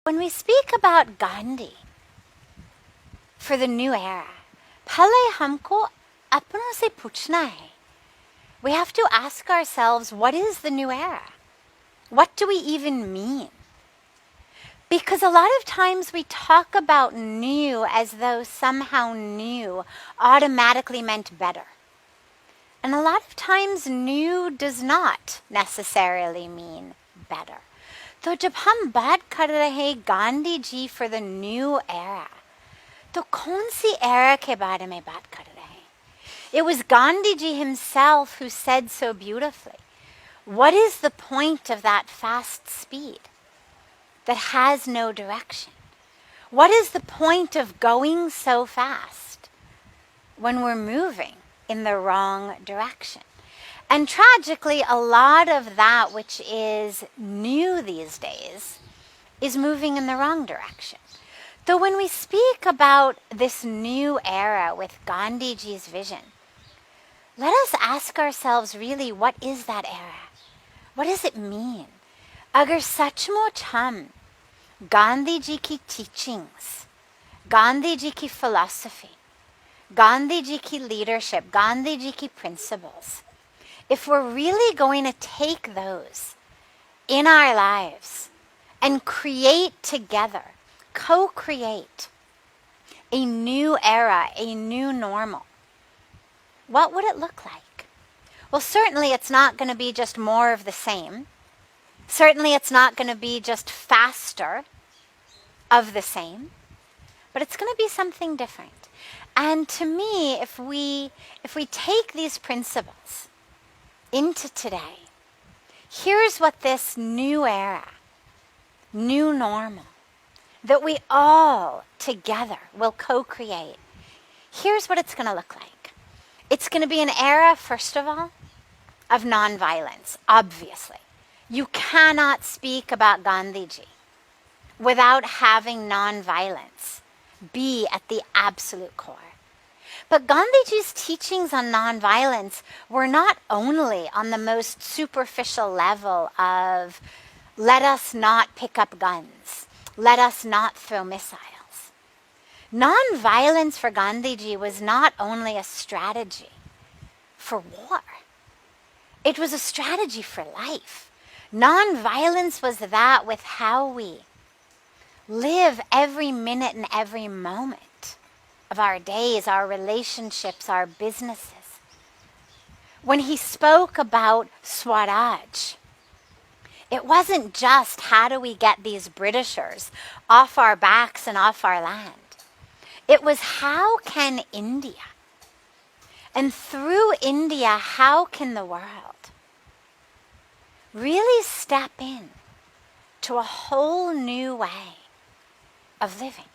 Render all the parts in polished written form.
When we speak about Gandhi for the new era, पहले हमको अपनों से पूछना है. We have to ask ourselves, what is the new era? What do we even mean? Because a lot of times we talk about new as though somehow new automatically meant better. And a lot of times new does not necessarily mean better. तो जब हम बात कर रहे हैं Gandhi ji for the new era, तो कौन सी era के बारे में बात कर रहे हैं? It was Gandhiji himself who said so beautifully, what is the point of that fast speed that has no direction? What is the point of going so fast when we're moving in the wrong direction? And tragically, a lot of that which is new these days is moving in the wrong direction. So when we speak about this new era with Gandhiji's vision, let us ask ourselves really, what is that era? What does it mean? अगर सचमुच हम गांधी जी की teachings, Gandhi ji की philosophy, Gandhi ji की leadership, Gandhi ji की principles, if we're really going to take those in our lives and create together, co-create a new era, a new normal, what would it look like? Well, certainly it's not going to be just more of the same. Certainly it's not going to be just faster of the same, but it's going to be something different. And to me, if we take these principles into today, here's what this new era, new normal, that we all together will co-create, here's what it's going to look like. It's going to be an era, first of all, of nonviolence, obviously. You cannot speak about Gandhiji without having nonviolence be at the absolute core. But Gandhiji's teachings on nonviolence were not only on the most superficial level of let us not pick up guns, let us not throw missiles. Nonviolence for Gandhiji was not only a strategy for war, it was a strategy for life. Nonviolence was that with how we live every minute and every moment of our days, our relationships, our businesses. When he spoke about Swaraj, it wasn't just how do we get these Britishers off our backs and off our land. It was how can India, and through India, how can the world really step in to a whole new way of living?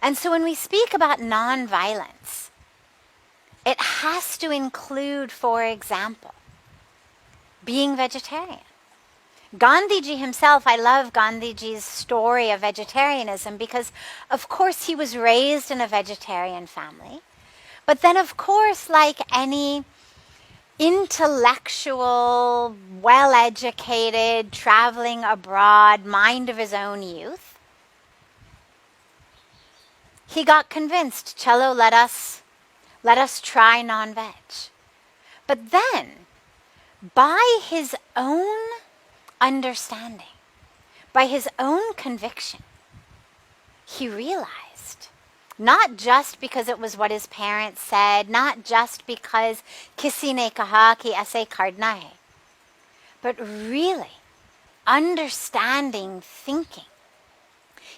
And so when we speak about nonviolence, it has to include, for example, being vegetarian. Gandhiji himself, I love Gandhiji's story of vegetarianism because, of course, he was raised in a vegetarian family. But then, of course, like any intellectual, well-educated, traveling abroad, mind of his own youth, he got convinced, chalo, let us try non-veg. But then, by his own understanding, by his own conviction, he realized, not just because it was what his parents said, not just because kisi ne kaha ki aise karna hai, but really understanding, thinking,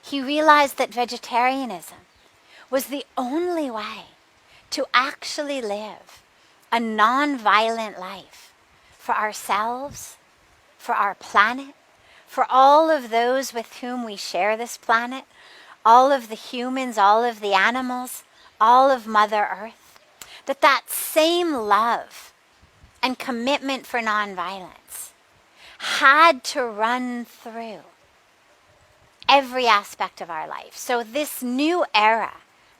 he realized that vegetarianism was the only way to actually live a non-violent life for ourselves, for our planet, for all of those with whom we share this planet, all of the humans, all of the animals, all of Mother Earth, that same love and commitment for nonviolence had to run through every aspect of our life. So this new era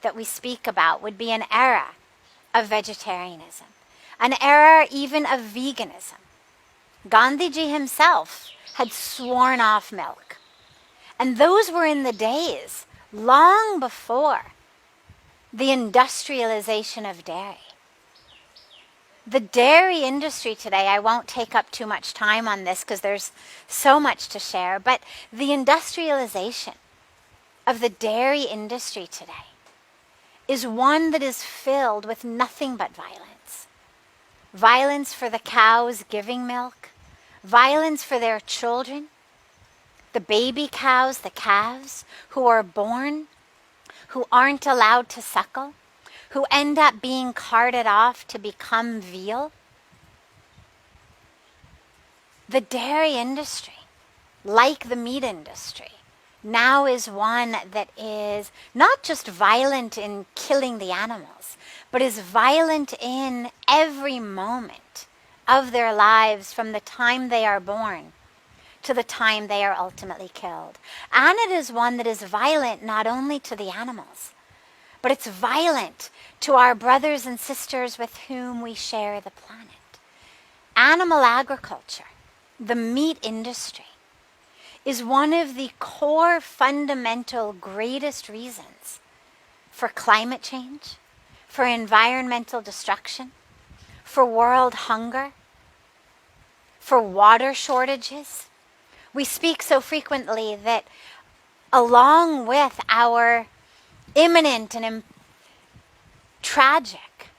that we speak about would be an era of vegetarianism, an era even of veganism. Gandhiji himself had sworn off milk. And those were in the days long before the industrialization of dairy. The dairy industry today, I won't take up too much time on this because there's so much to share, but the industrialization of the dairy industry today is one that is filled with nothing but violence. Violence for the cows giving milk, violence for their children, the baby cows, the calves who are born, who aren't allowed to suckle, who end up being carted off to become veal. The dairy industry, like the meat industry, now is one that is not just violent in killing the animals, but is violent in every moment of their lives from the time they are born to the time they are ultimately killed. And it is one that is violent not only to the animals, but it's violent to our brothers and sisters with whom we share the planet. Animal agriculture, the meat industry, is one of the core fundamental greatest reasons for climate change, for environmental destruction, for world hunger, for water shortages. We speak so frequently that along with our imminent and tragic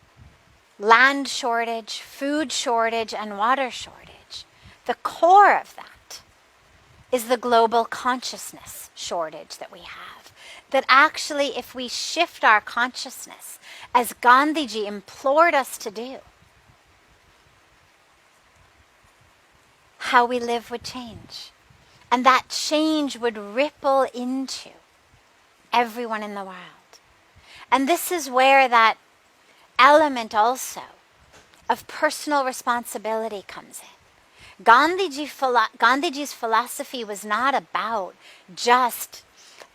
land shortage, food shortage, and water shortage, the core of that is the global consciousness shortage that we have. That actually, if we shift our consciousness, as Gandhiji implored us to do, how we live would change. And that change would ripple into everyone in the world. And this is where that element also of personal responsibility comes in. Gandhiji's philosophy was not about just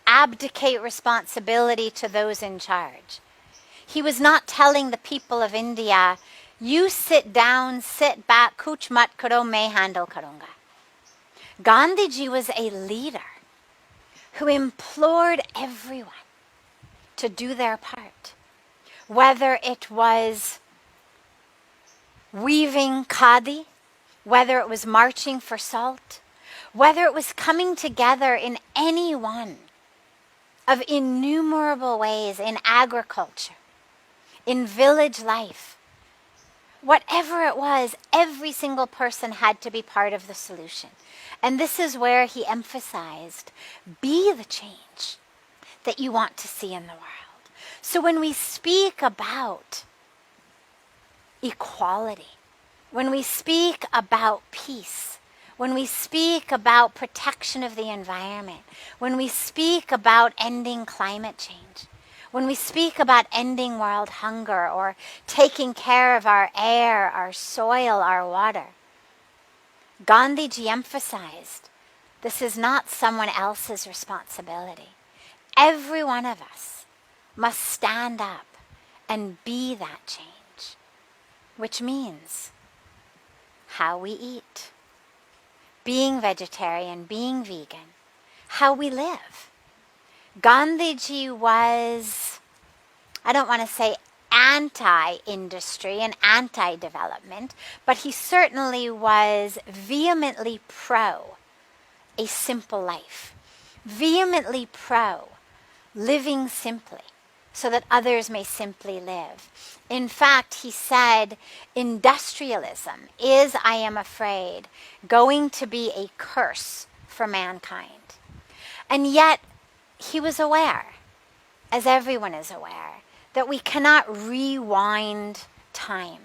abdicate responsibility to those in charge. He was not telling the people of India, you sit down, sit back, kuch mat karo, main handle karunga. Gandhiji was a leader who implored everyone to do their part. Whether it was weaving khadi, whether it was marching for salt, whether it was coming together in any one of innumerable ways in agriculture, in village life, whatever it was, every single person had to be part of the solution. And this is where he emphasized, be the change that you want to see in the world. So when we speak about equality, when we speak about peace, when we speak about protection of the environment, when we speak about ending climate change, when we speak about ending world hunger or taking care of our air, our soil, our water, Gandhiji emphasized this is not someone else's responsibility. Every one of us must stand up and be that change, which means how we eat, being vegetarian, being vegan, how we live. Gandhiji was, I don't want to say anti-industry and anti-development, but he certainly was vehemently pro a simple life, vehemently pro living simply so that others may simply live. In fact, he said, industrialism is, I am afraid, going to be a curse for mankind. And yet, he was aware, as everyone is aware, that we cannot rewind time.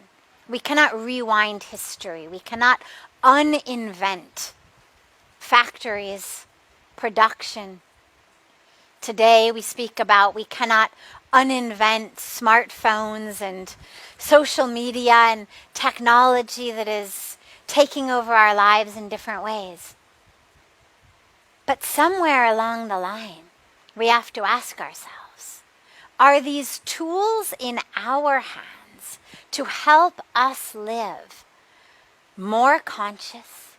We cannot rewind history. We cannot uninvent factories, production. Today we speak about we cannot uninvent smartphones and social media and technology that is taking over our lives in different ways. But somewhere along the line, we have to ask ourselves, are these tools in our hands to help us live more conscious,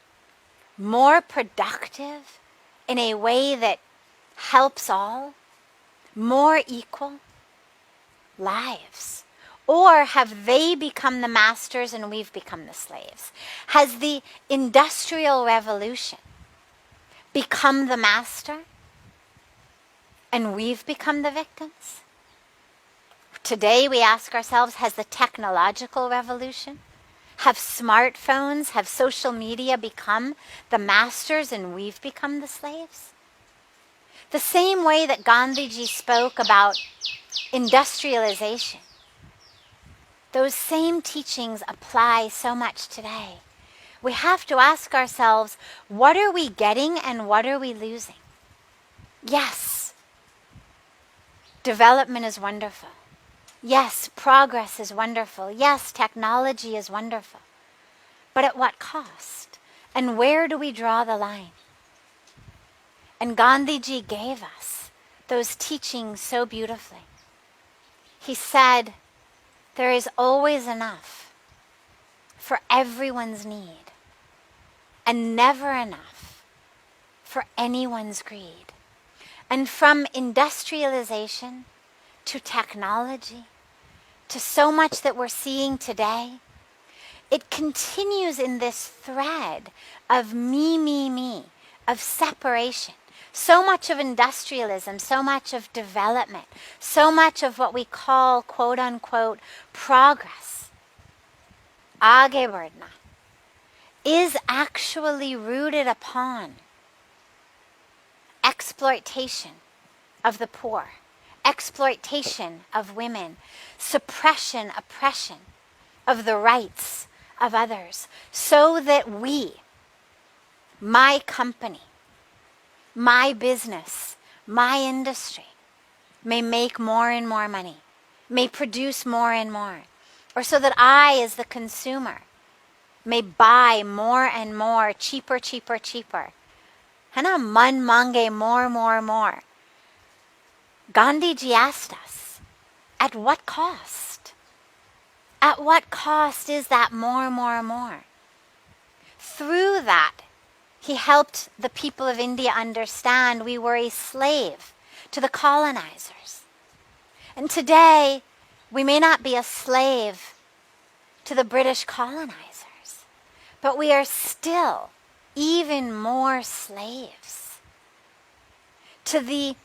more productive, in a way that helps all, more equal lives? Or have they become the masters and we've become the slaves? Has the Industrial Revolution become the master and we've become the victims? Today we ask ourselves, has the technological revolution, have smartphones, have social media become the masters and we've become the slaves? The same way that Gandhiji spoke about industrialization, those same teachings apply so much today. We have to ask ourselves, what are we getting and what are we losing? Yes, development is wonderful. Yes, progress is wonderful. Yes, technology is wonderful. But at what cost? And where do we draw the line? And Gandhiji gave us those teachings so beautifully. He said, there is always enough for everyone's need and never enough for anyone's greed. And from industrialization to technology to so much that we're seeing today, it continues in this thread of me, of separation. So much of industrialism, so much of development, so much of what we call, quote unquote, progress, आगे बढ़ना, is actually rooted upon exploitation of the poor, exploitation of women, suppression, oppression of the rights of others, so that we, my company, my business, my industry, may make more and more money, may produce more and more, or so that I, as the consumer, may buy more and more, cheaper. है ना, मन मांगे more. Gandhiji asked us, at what cost? At what cost is that more? Through that, he helped the people of India understand we were a slave to the colonizers. And today, we may not be a slave to the British colonizers, but we are still even more slaves to the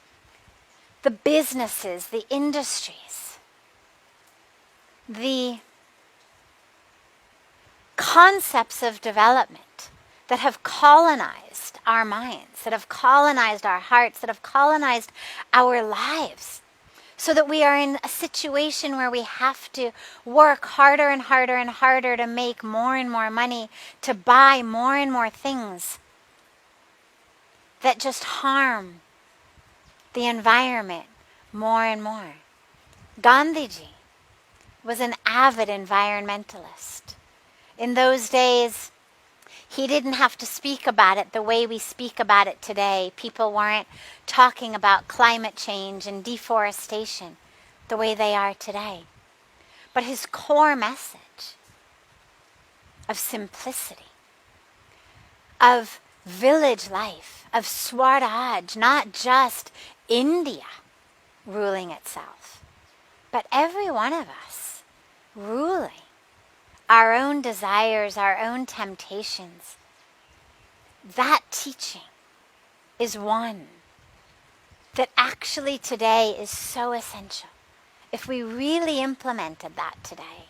businesses, the industries, the concepts of development that have colonized our minds, that have colonized our hearts, that have colonized our lives, so that we are in a situation where we have to work harder and harder to make more and more money, to buy more and more things that just harm the environment more and more. Gandhiji was an avid environmentalist. In those days, he didn't have to speak about it the way we speak about it today. People weren't talking about climate change and deforestation the way they are today. But his core message of simplicity, of village life, of Swaraj, not just India ruling itself, but every one of us ruling our own desires, our own temptations. That teaching is one that actually today is so essential. If we really implemented that today,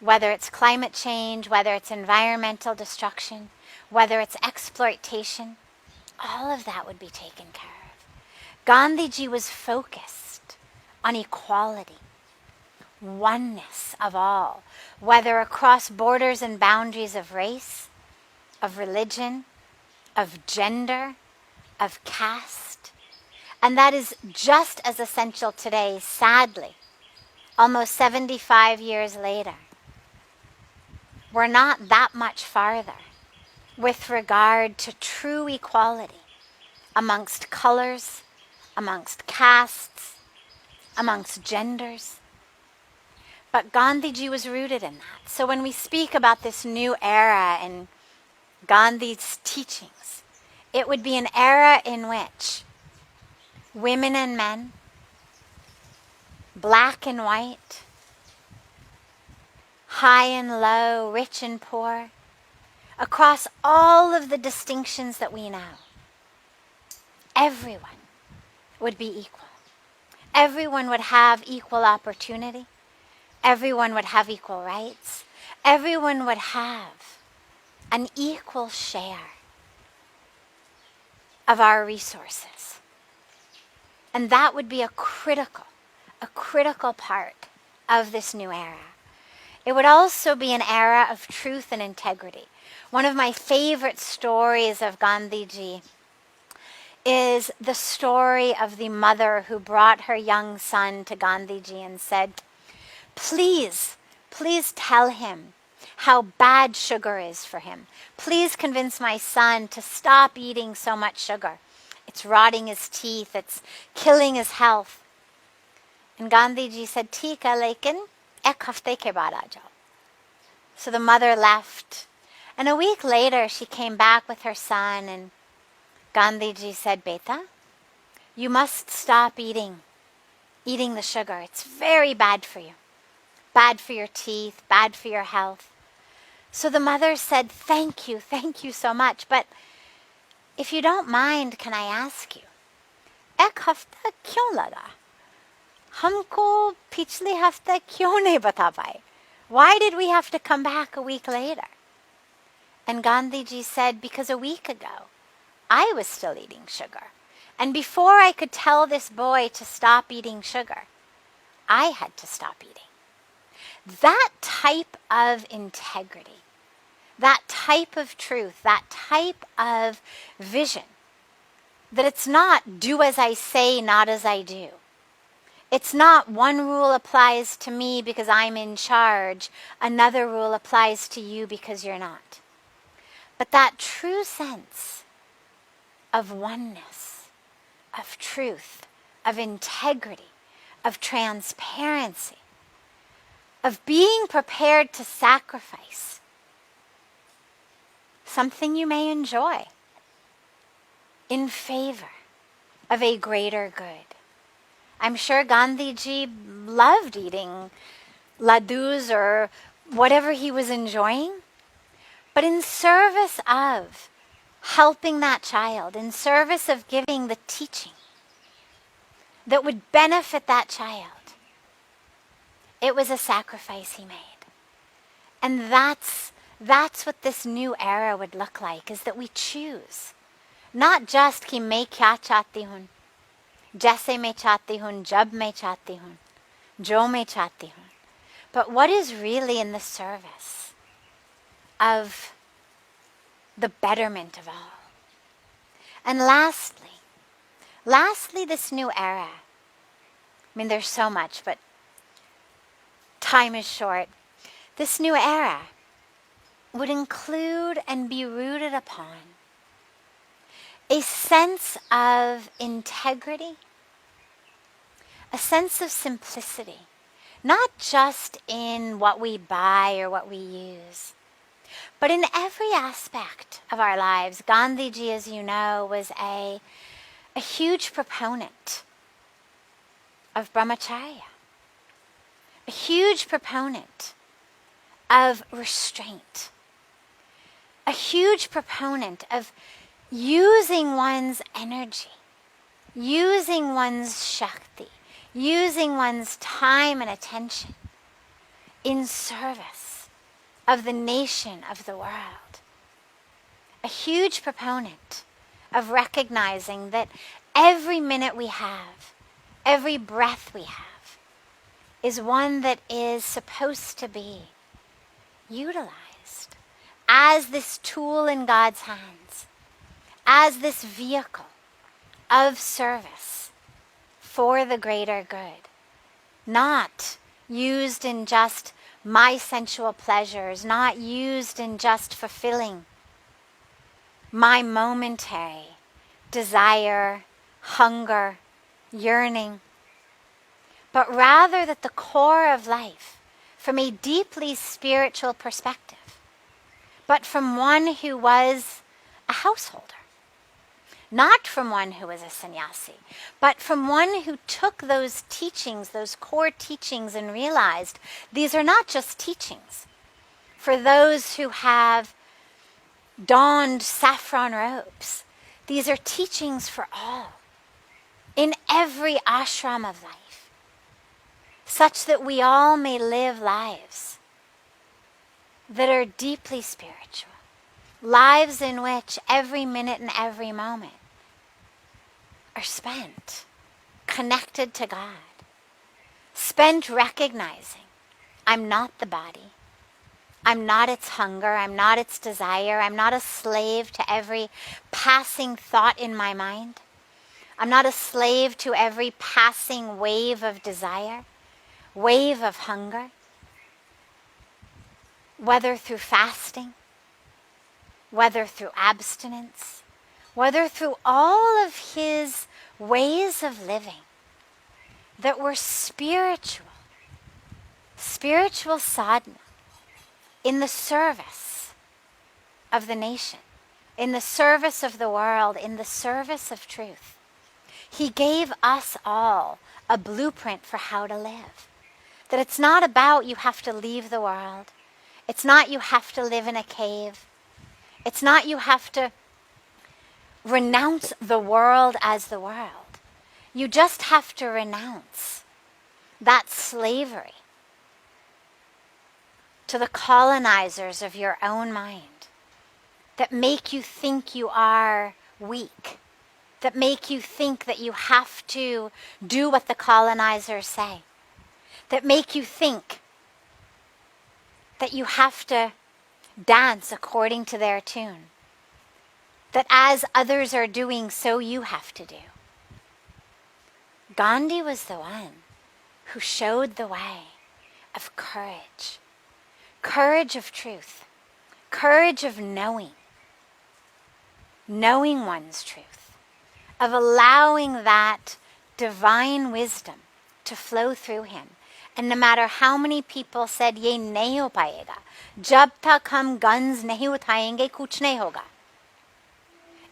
whether it's climate change, whether it's environmental destruction, whether it's exploitation, all of that would be taken care of. Gandhiji was focused on equality, oneness of all, whether across borders and boundaries of race, of religion, of gender, of caste. And that is just as essential today, sadly, almost 75 years later. We're not that much farther with regard to true equality amongst colors, amongst castes, amongst genders. But Gandhiji was rooted in that. So when we speak about this new era and Gandhi's teachings, it would be an era in which women and men, black and white, high and low, rich and poor, across all of the distinctions that we know, everyone would be equal. Everyone would have equal opportunity. Everyone would have equal rights. Everyone would have an equal share of our resources. And that would be a critical part of this new era. It would also be an era of truth and integrity. One of my favorite stories of Gandhiji is the story of the mother who brought her young son to Gandhiji and said, please tell him how bad sugar is for him. Please convince my son to stop eating so much sugar. It's rotting his teeth. It's killing his health. And Gandhiji said, "Theek hai, lekin ek hafte ke baad aa jao." So the mother left. And a week later, she came back with her son, and Gandhiji said, "Beta, you must stop eating the sugar. It's very bad for you. Bad for your teeth, bad for your health." So the mother said, thank you so much. But if you don't mind, can I ask you, ek hafta kyun laga? Humko pichli hafta kyun nahi bata paaye? Why did we have to come back a week later? And Gandhiji said, because a week ago, I was still eating sugar. And before I could tell this boy to stop eating sugar, I had to stop eating. That type of integrity, that type of truth, that type of vision, that it's not do as I say, not as I do. It's not one rule applies to me because I'm in charge, another rule applies to you because you're not. But that true sense of oneness, of truth, of integrity, of transparency, of being prepared to sacrifice something you may enjoy in favor of a greater good. I'm sure Gandhiji loved eating laddus or whatever he was enjoying, but in service of helping that child, in service of giving the teaching that would benefit that child, it was a sacrifice he made. And that's what this new era would look like, is that we choose. Not just ki main kya chahti hun, jaise main chahti hun, jab main chahti hun, jo main chahti hun, but what is really in the service of the betterment of all. And lastly, this new era, I mean, there's so much, but time is short. This new era would include and be rooted upon a sense of integrity, a sense of simplicity, not just in what we buy or what we use, but in every aspect of our lives. Gandhiji, as you know, was a huge proponent of brahmacharya, a huge proponent of restraint, a huge proponent of using one's energy, using one's shakti, using one's time and attention in service of the nation, of the world. A huge proponent of recognizing that every minute we have, every breath we have, is one that is supposed to be utilized as this tool in God's hands, as this vehicle of service for the greater good, not used in just my sensual pleasures, not used in just fulfilling my momentary desire, hunger, yearning, but rather that the core of life, from a deeply spiritual perspective, but from one who was a householder, not from one who was a sannyasi, but from one who took those teachings, those core teachings, and realized these are not just teachings for those who have donned saffron robes. These are teachings for all, in every ashram of life, such that we all may live lives that are deeply spiritual, lives in which every minute and every moment are spent connected to God, spent recognizing I'm not the body, I'm not its hunger, I'm not its desire, I'm not a slave to every passing thought in my mind, I'm not a slave to every passing wave of desire, wave of hunger, whether through fasting, whether through abstinence, whether through all of his ways of living, that we're spiritual sadhana in the service of the nation, in the service of the world, in the service of truth. He gave us all a blueprint for how to live. That it's not about you have to leave the world. It's not you have to live in a cave. It's not you have to renounce the world as the world. You just have to renounce that slavery to the colonizers of your own mind that make you think you are weak, that make you think that you have to do what the colonizers say, that make you think that you have to dance according to their tune, that as others are doing, so you have to do. Gandhi was the one who showed the way of courage, courage of truth, courage of knowing one's truth, of allowing that divine wisdom to flow through him. And no matter how many people said, ye nahi ho payega, jab tak hum guns nahi uthayenge, kuch nahi hoga.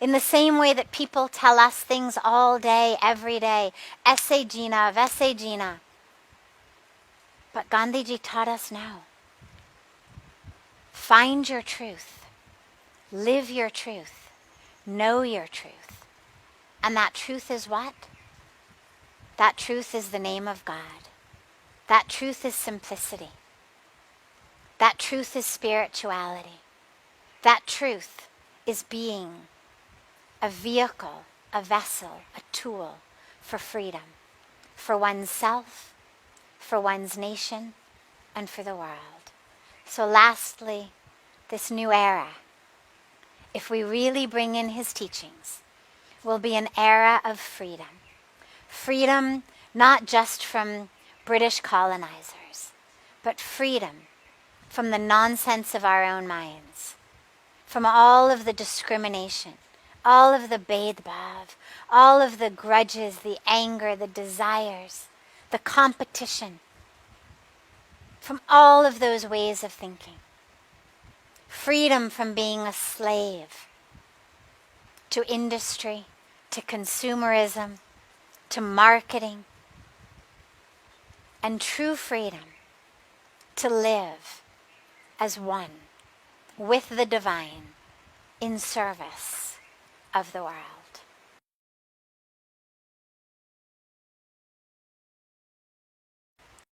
In the same way that people tell us things all day, every day, aise jeena, vaise jeena. But Gandhiji taught us now. Find your truth, live your truth, know your truth. And that truth is what? That truth is the name of God. That truth is simplicity. That truth is spirituality. That truth is being a vehicle, a vessel, a tool for freedom, for oneself, for one's nation, and for the world. So lastly, this new era, if we really bring in his teachings, will be an era of freedom. Freedom not just from British colonizers, but freedom from the nonsense of our own minds, from all of the discrimination, all of the bhed-bhav, all of the grudges, the anger, the desires, the competition, from all of those ways of thinking. Freedom from being a slave to industry, to consumerism, to marketing, and true freedom to live as one with the divine in service of the world.